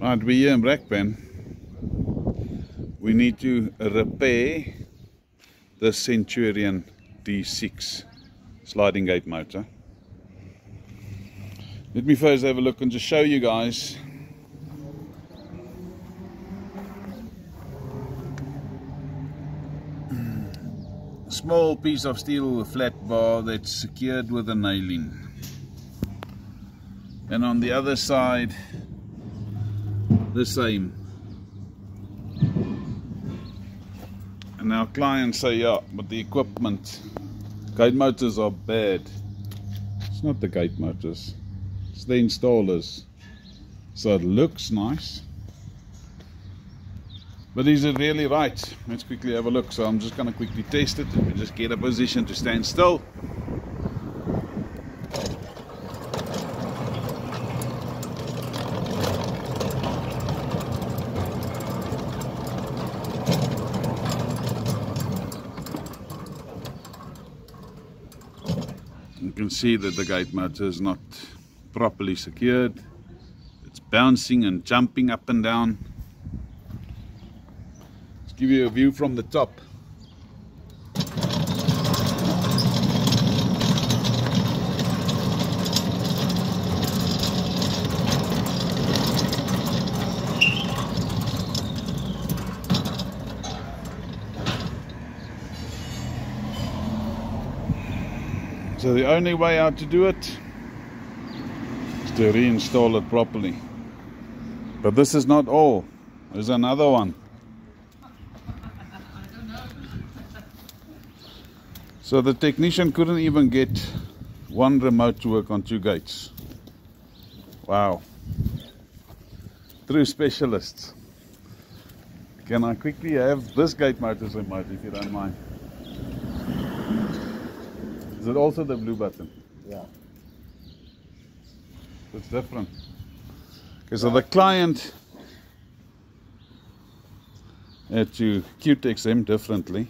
Right, we're here in Brakpan. We need to repair the Centurion D6 sliding gate motor. Let me first have a look and just show you guys a small piece of steel, a flat bar that's secured with a nailing, and on the other side the same. And our clients say, yeah, but the equipment, gate motors are bad. It's not the gate motors, it's the installers. So it looks nice, but is it really right? Let's quickly have a look. So I'm just going to quickly test it and just get a position to stand still. You can see that the gate motor is not properly secured. It's bouncing and jumping up and down. Let's give you a view from the top. So the only way out to do it is to reinstall it properly. But this is not all. There's another one. So the technician couldn't even get one remote to work on two gates. Wow. True specialists. Can I quickly have this gate motor's remote, if you don't mind? Is it also the blue button? Yeah. It's different. Okay, so the client had to Q-tex them differently.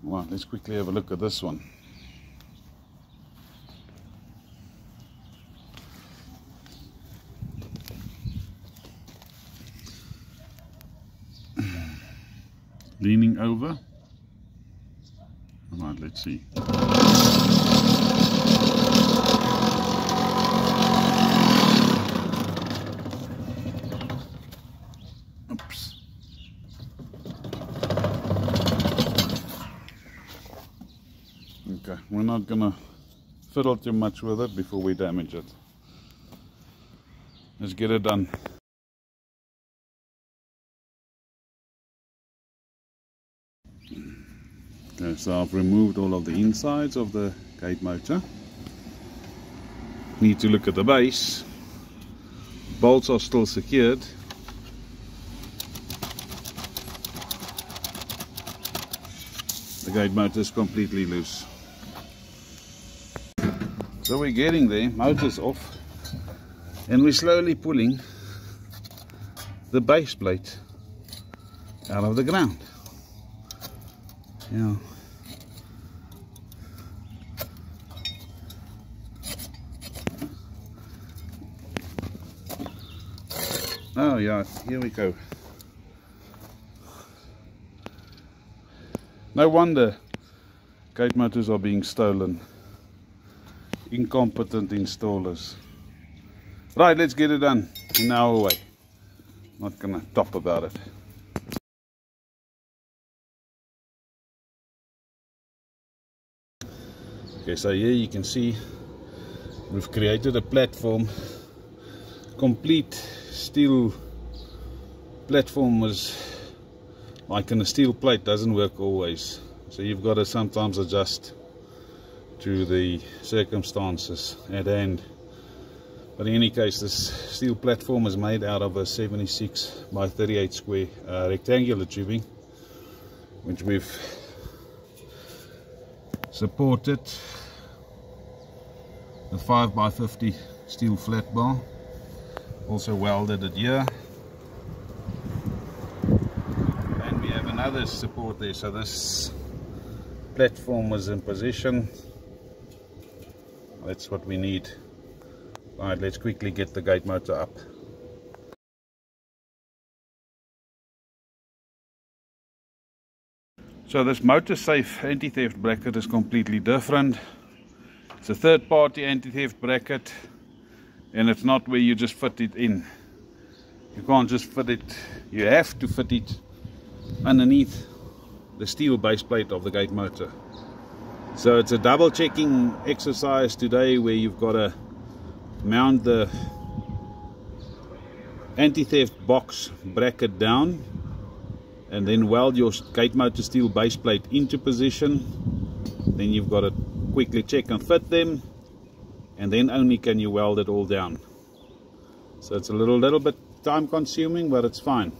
Well, let's quickly have a look at this one. Leaning over. Right, let's see. Oops. Okay, we're not gonna fiddle too much with it before we damage it. Let's get it done. Okay, so I've removed all of the insides of the gate motor. Need to look at the base. Bolts are still secured. The gate motor is completely loose. So we're getting there, motor's off, and we're slowly pulling the base plate out of the ground. Yeah. Oh yeah, here we go. No wonder gate motors are being stolen. Incompetent installers. Right, let's get it done in our way. Not gonna top about it. Okay, so here you can see we've created a platform. Complete steel platform was like in a steel plate, doesn't work always. So you've got to sometimes adjust to the circumstances at hand. But in any case, this steel platform is made out of a 76 by 38 square rectangular tubing, which we've supported the 5 by 50 steel flat bar, also welded it here, and we have another support there. So this platform was in position. That's what we need. Right, let's quickly get the gate motor up. So this motor safe anti-theft bracket is completely different. It's a third-party anti-theft bracket, and it's not where you just fit it in. You can't just fit it, you have to fit it underneath the steel base plate of the gate motor. So it's a double checking exercise today, where you've got to mount the anti-theft box bracket down and then weld your gate motor steel base plate into position. Then you've got to quickly check and fit them, and then only can you weld it all down. So it's a little bit time consuming, but it's fine.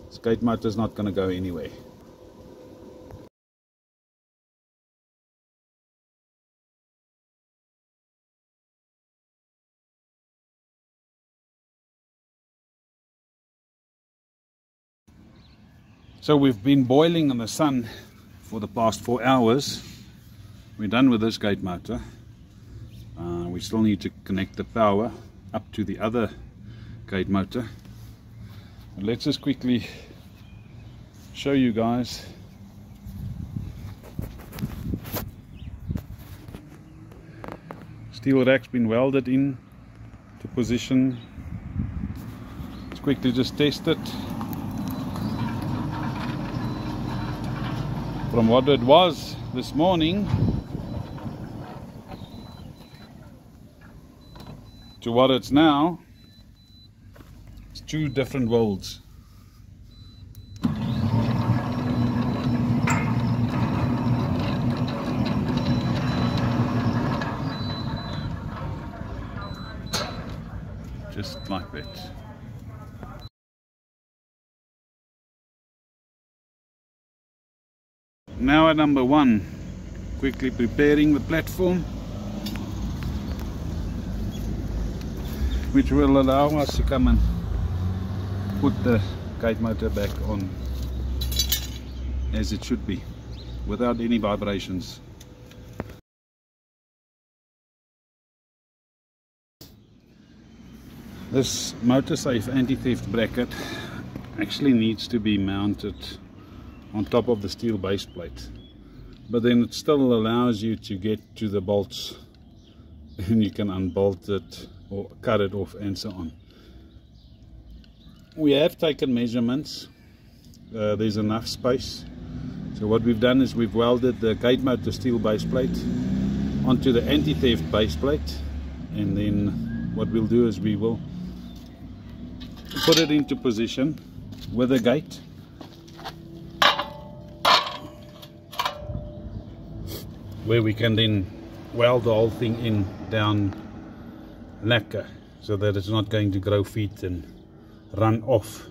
This gate motor is not going to go anywhere. So we've been boiling in the sun for the past 4 hours. We're done with this gate motor. We still need to connect the power up to the other gate motor. And let's just quickly show you guys. Steel rack's been welded in to position. Let's quickly just test it. From what it was this morning to what it's now, it's 2 different worlds. Just like that. Now at number 1, quickly preparing the platform, which will allow us to come and put the gate motor back on as it should be, without any vibrations. This motor safe anti-theft bracket actually needs to be mounted on top of the steel base plate, but then it still allows you to get to the bolts, and you can unbolt it or cut it off and so on. We have taken measurements. There's enough space. So what we've done is we've welded the gate motor steel base plate onto the anti-theft base plate, and then what we'll do is we will put it into position with the gate, where we can then weld the whole thing in down lacquer, so that it's not going to grow feet and run off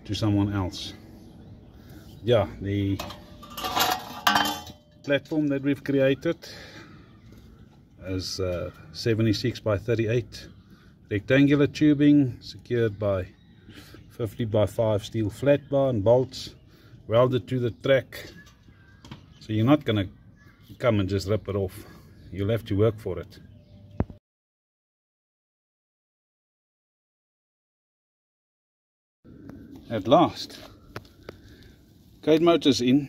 to someone else. Yeah, the platform that we've created is 76 by 38 rectangular tubing, secured by 50 by 5 steel flat bar and bolts, welded to the track. So you're not going to come and just rip it off. You'll have to work for it. At last, gate motor's in.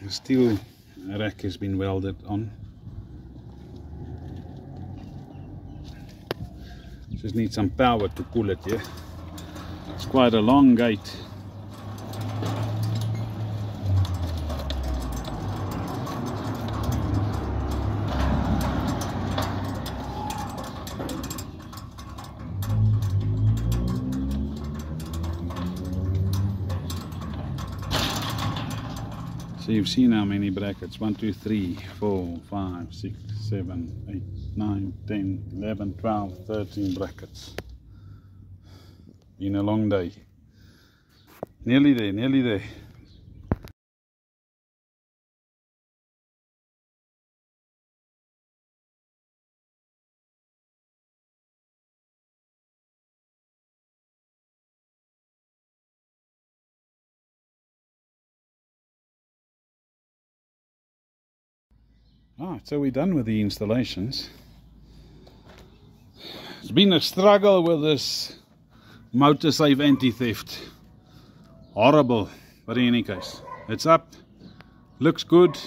The steel rack has been welded on. Just need some power to pull it here. It's quite a long gate. So you've seen how many brackets: 1, 2, 3, 4, 5, 6, 7, 8, 9, 10, 11, 12, 13 brackets. Been a long day. Nearly there, nearly there. So we're done with the installations. It's been a struggle with this motor safe anti-theft. Horrible, but in any case. It's up, looks good,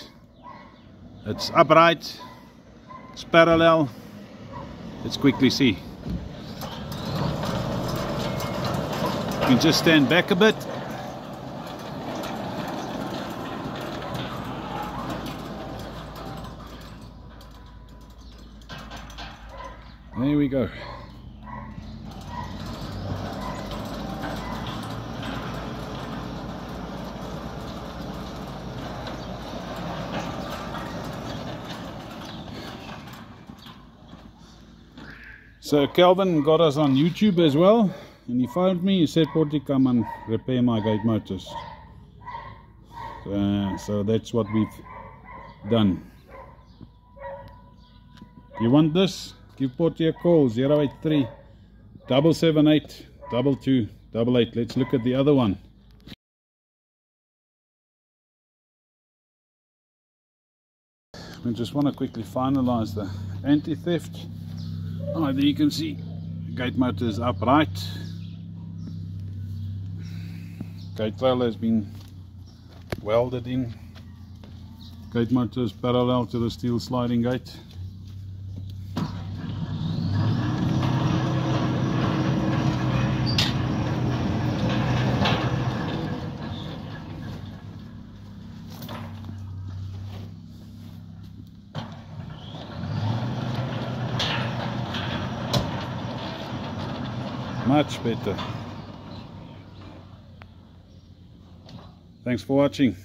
it's upright, it's parallel. Let's quickly see. You can just stand back a bit. There we go. So Kelvin got us on YouTube as well, and he phoned me. He said, "Pottie, come and repair my gate motors." So that's what we've done. You want this? Give Pottie a call, 083 778 2288. Let's look at the other one. I just want to quickly finalize the anti-theft. Oh, there you can see gate motor is upright. Gate trailer has been welded in. Gate motor is parallel to the steel sliding gate. Much better. Thanks for watching.